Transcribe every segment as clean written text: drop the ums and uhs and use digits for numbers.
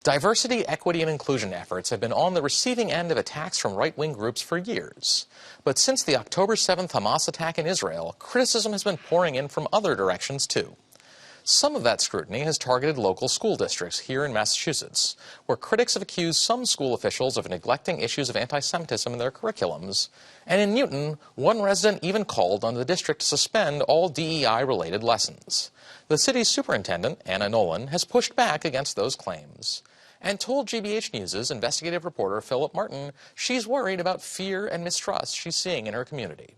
Diversity, equity, and inclusion efforts have been on the receiving end of attacks from right-wing groups for years. But since the October 7th Hamas attack in Israel, criticism has been pouring in from other directions, too. Some of that scrutiny has targeted local school districts here in Massachusetts, where critics have accused some school officials of neglecting issues of anti-Semitism in their curriculums. And in Newton, one resident even called on the district to suspend all DEI-related lessons. The city's superintendent, Anna Nolin, has pushed back against those claims and told GBH News' investigative reporter Philip Martin she's worried about fear and mistrust she's seeing in her community.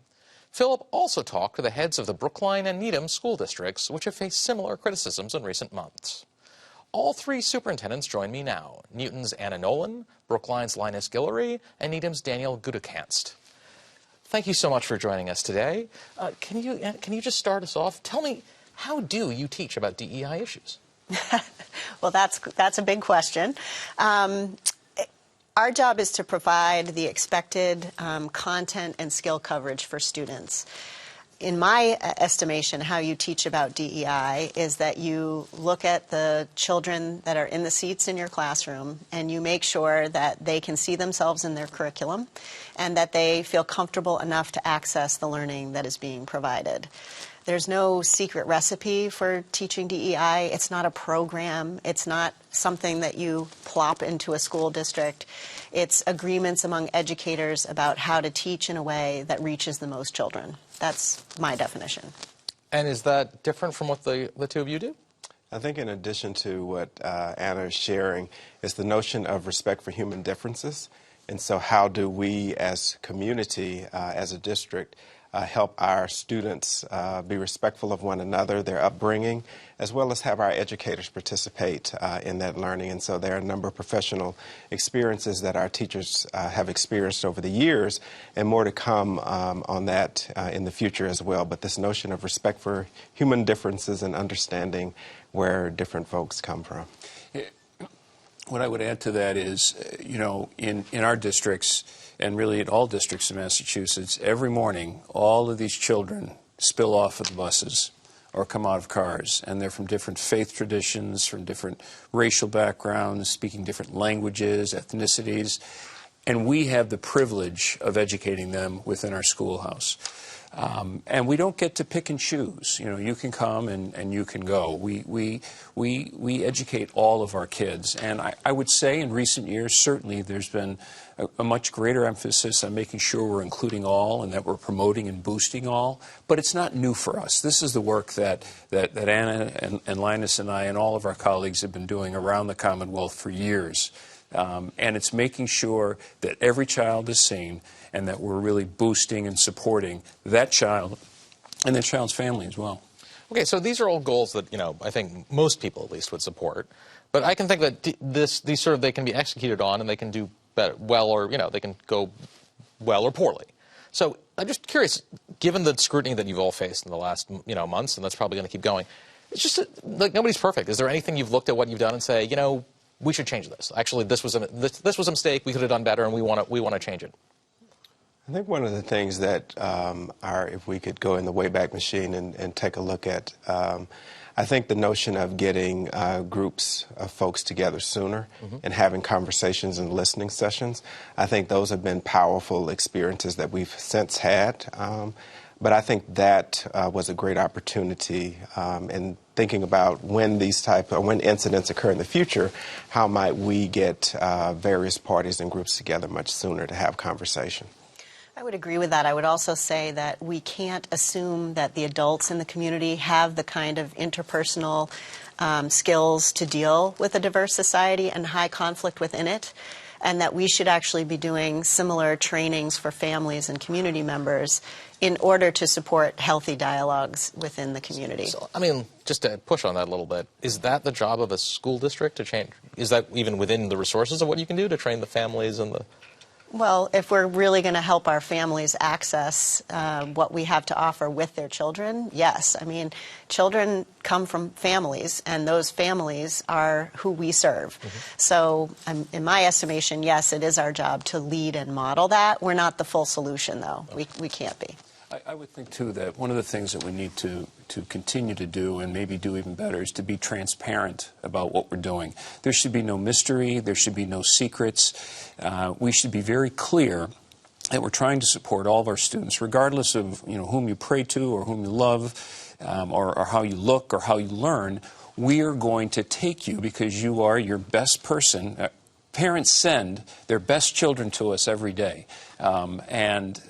Philip also talked to the heads of the Brookline and Needham school districts, which have faced similar criticisms in recent months. All three superintendents join me now: Newton's Anna Nolin, Brookline's Linus Guillory, and Needham's Daniel Gutekanst. Thank you so much for joining us today. Can you just start us off? Tell me, how do you teach about DEI issues? Well, that's a big question. Our job is to provide the expected content and skill coverage for students. In my estimation, how you teach about DEI is that you look at the children that are in the seats in your classroom and you make sure that they can see themselves in their curriculum and that they feel comfortable enough to access the learning that is being provided. There's no secret recipe for teaching DEI. It's not a program. It's not something that you plop into a school district. It's agreements among educators about how to teach in a way that reaches the most children. That's my definition. And is that different from what the two of you do? I think in addition to what Anna is sharing is the notion of respect for human differences. And so how do we as community, as a district, help our students be respectful of one another, their upbringing, as well as have our educators participate in that learning. And so there are a number of professional experiences that our teachers have experienced over the years, and more to come on that in the future as well. But this notion of respect for human differences and understanding where different folks come from. What I would add to that is, you know, in our districts, and really in all districts in Massachusetts, every morning all of these children spill off of the buses or come out of cars, and they're from different faith traditions, from different racial backgrounds, speaking different languages, ethnicities, and we have the privilege of educating them within our schoolhouse. And we don't get to pick and choose. You know, you can come and you can go. We educate all of our kids. And I would say in recent years, certainly there's been a much greater emphasis on making sure we're including all and that we're promoting and boosting all. But it's not new for us. This is the work that Anna and Linus and I and all of our colleagues have been doing around the Commonwealth for years. And it's making sure that every child is seen and that we're really boosting and supporting that child and that child's family as well. Okay, so these are all goals that, you know, I think most people at least would support. But I can think that they can be executed on and they can do better, well, or, you know, they can go well or poorly. So I'm just curious, given the scrutiny that you've all faced in the last, you know, months, and that's probably going to keep going, it's just like nobody's perfect. Is there anything you've looked at what you've done and say, you know, we should change this? Actually, this was a mistake. We could have done better, and we want to change it. I think one of the things that if we could go in the Wayback Machine and take a look at, I think the notion of getting groups of folks together sooner and having conversations and listening sessions, I think those have been powerful experiences that we've since had. But I think that was a great opportunity in thinking about when when incidents occur in the future, how might we get various parties and groups together much sooner to have conversation. I would agree with that. I would also say that we can't assume that the adults in the community have the kind of interpersonal skills to deal with a diverse society and high conflict within it, and that we should actually be doing similar trainings for families and community members in order to support healthy dialogues within the community. So, I mean, just to push on that a little bit, is that the job of a school district to change? Is that even within the resources of what you can do to train the families and the... Well, if we're really going to help our families access what we have to offer with their children, yes. I mean, children come from families, and those families are who we serve. So in my estimation, yes, it is our job to lead and model that. We're not the full solution, though. We can't be. I would think, too, that one of the things that we need to continue to do, and maybe do even better, is to be transparent about what we're doing. There should be no mystery. There should be no secrets. We should be very clear that we're trying to support all of our students, regardless of whom you pray to or whom you love, or how you look or how you learn. We are going to take you because you are your best person. Parents send their best children to us every day, and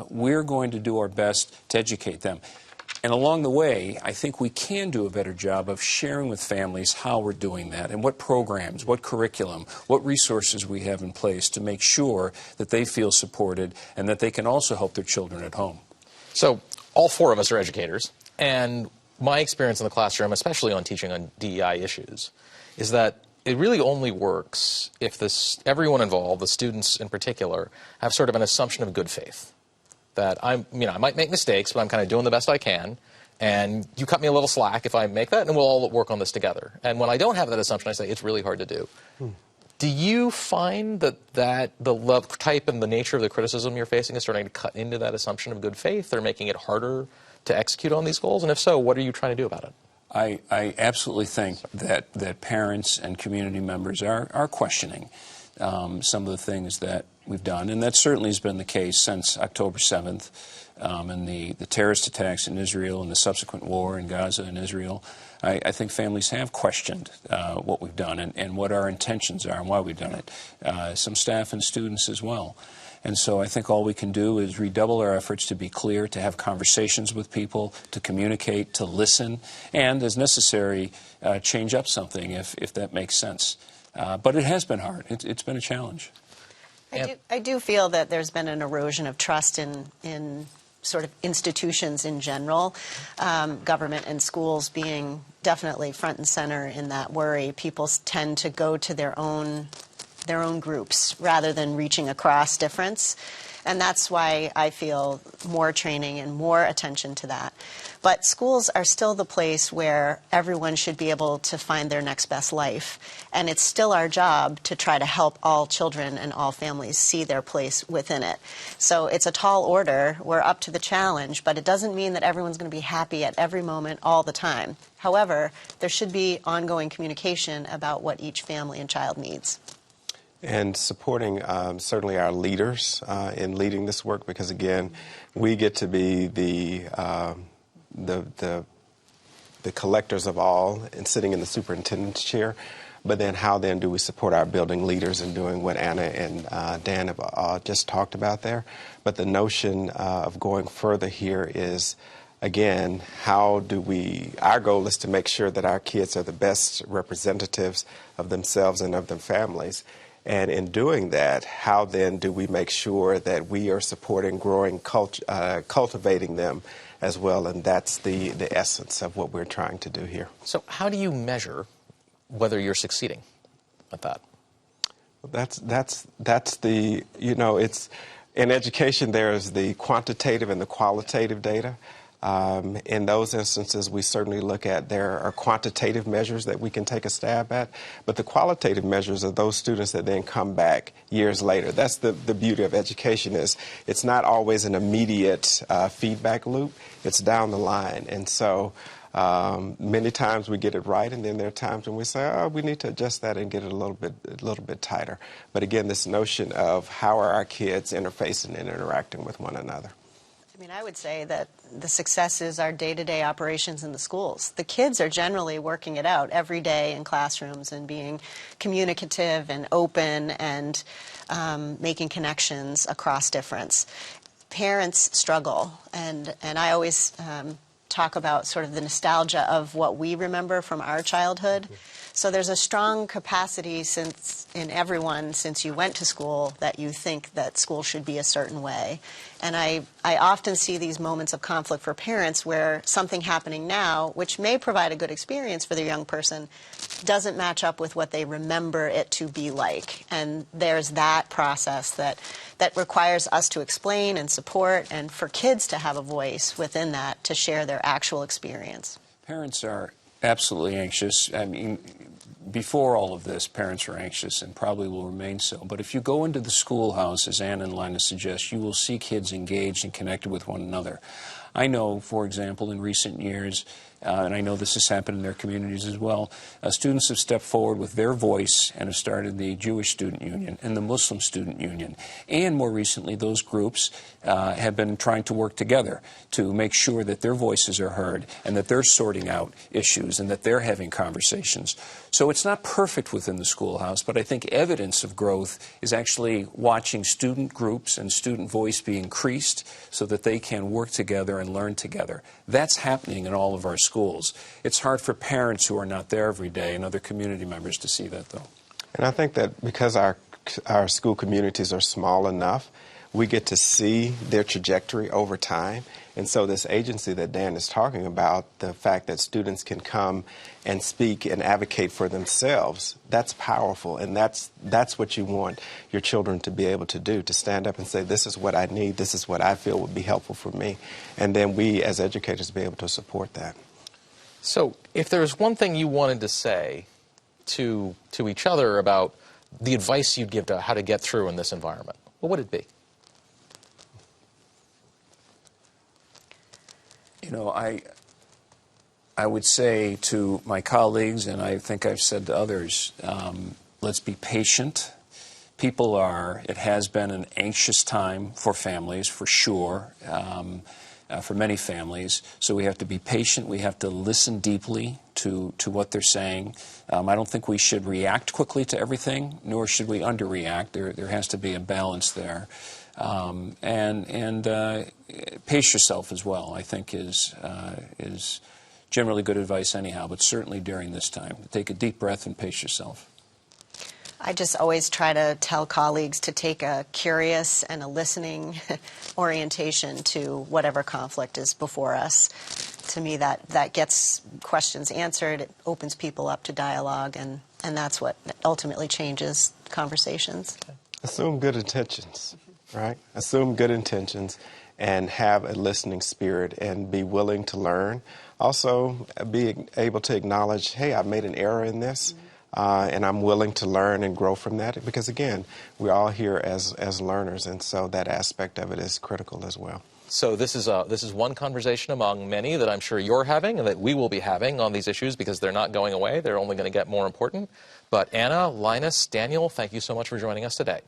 we're going to do our best to educate them. And along the way, I think we can do a better job of sharing with families how we're doing that and what programs, what curriculum, what resources we have in place to make sure that they feel supported and that they can also help their children at home. So all four of us are educators, and my experience in the classroom, especially on teaching on DEI issues, is that it really only works if everyone involved, the students in particular, have sort of an assumption of good faith. That I might make mistakes, but I'm kind of doing the best I can, and you cut me a little slack if I make that, and we'll all work on this together. And when I don't have that assumption, I say it's really hard to do. Do you find that the type and the nature of the criticism you're facing is starting to cut into that assumption of good faith, or making it harder to execute on these goals? And if so, what are you trying to do about it? I absolutely think that parents and community members are questioning some of the things that we've done, and that certainly has been the case since October 7th and the terrorist attacks in Israel and the subsequent war in Gaza and Israel. I think families have questioned what we've done and what our intentions are and why we've done it. Some staff and students as well. And so I think all we can do is redouble our efforts to be clear, to have conversations with people, to communicate, to listen, and, as necessary, change up something if that makes sense. But it has been hard. It's been a challenge. I do feel that there's been an erosion of trust in sort of institutions in general, government and schools being definitely front and center in that worry. People tend to go to their own groups rather than reaching across difference. And that's why I feel more training and more attention to that. But schools are still the place where everyone should be able to find their next best life. And it's still our job to try to help all children and all families see their place within it. So it's a tall order. We're up to the challenge, but it doesn't mean that everyone's going to be happy at every moment all the time. However, there should be ongoing communication about what each family and child needs. And supporting certainly our leaders in leading this work, because again, we get to be the collectors of all and sitting in the superintendent's chair. But then how then do we support our building leaders in doing what Anna and Dan have just talked about there? But the notion of going further here is, again, our goal is to make sure that our kids are the best representatives of themselves and of their families. And in doing that, how then do we make sure that we are supporting, growing, cultivating them as well? And that's the essence of what we're trying to do here. So how do you measure whether you're succeeding at that? That's the, it's in education there is the quantitative and the qualitative data. In those instances, we certainly look at there are quantitative measures that we can take a stab at, but the qualitative measures are those students that then come back years later. That's the beauty of education is it's not always an immediate feedback loop. It's down the line. And so many times we get it right, and then there are times when we say, oh, we need to adjust that and get it a little bit tighter. But again, this notion of how are our kids interfacing and interacting with one another. I mean, I would say that the success is our day-to-day operations in the schools. The kids are generally working it out every day in classrooms and being communicative and open and making connections across difference. Parents struggle, and I always talk about sort of the nostalgia of what we remember from our childhood. So there's a strong capacity in everyone since you went to school that you think that school should be a certain way. And I often see these moments of conflict for parents where something happening now, which may provide a good experience for their young person, doesn't match up with what they remember it to be like. And there's that process that requires us to explain and support, and for kids to have a voice within that to share their actual experience. Parents are absolutely anxious. I mean, before all of this, parents were anxious and probably will remain so. But if you go into the schoolhouse, as Anna and Linus suggest, you will see kids engaged and connected with one another. I know, for example, in recent years, and I know this has happened in their communities as well, students have stepped forward with their voice and have started the Jewish Student Union and the Muslim Student Union. And more recently, those groups have been trying to work together to make sure that their voices are heard and that they're sorting out issues and that they're having conversations. So it's not perfect within the schoolhouse, but I think evidence of growth is actually watching student groups and student voice be increased so that they can work together and learn together. That's happening in all of our schools. It's hard for parents who are not there every day and other community members to see that, though. And I think that because our school communities are small enough, we get to see their trajectory over time. And so this agency that Dan is talking about, the fact that students can come and speak and advocate for themselves, that's powerful. And that's what you want your children to be able to do, to stand up and say, this is what I need, this is what I feel would be helpful for me. And then we as educators be able to support that. So if there's one thing you wanted to say to each other about the advice you'd give to how to get through in this environment, what would it be? You know, I would say to my colleagues, and I think I've said to others, let's be patient. It has been an anxious time for families, for sure, for many families. So we have to be patient. We have to listen deeply to what they're saying. I don't think we should react quickly to everything, nor should we underreact. There has to be a balance there. And pace yourself as well, I think, is generally good advice anyhow, but certainly during this time. Take a deep breath and pace yourself. I just always try to tell colleagues to take a curious and a listening orientation to whatever conflict is before us. To me, that gets questions answered, it opens people up to dialogue, and that's what ultimately changes conversations. Assume good intentions. Right? Assume good intentions and have a listening spirit and be willing to learn. Also, be able to acknowledge, hey, I made an error in this, and I'm willing to learn and grow from that. Because, again, we're all here as learners, and so that aspect of it is critical as well. So this is one conversation among many that I'm sure you're having and that we will be having on these issues because they're not going away. They're only going to get more important. But Anna, Linus, Daniel, thank you so much for joining us today.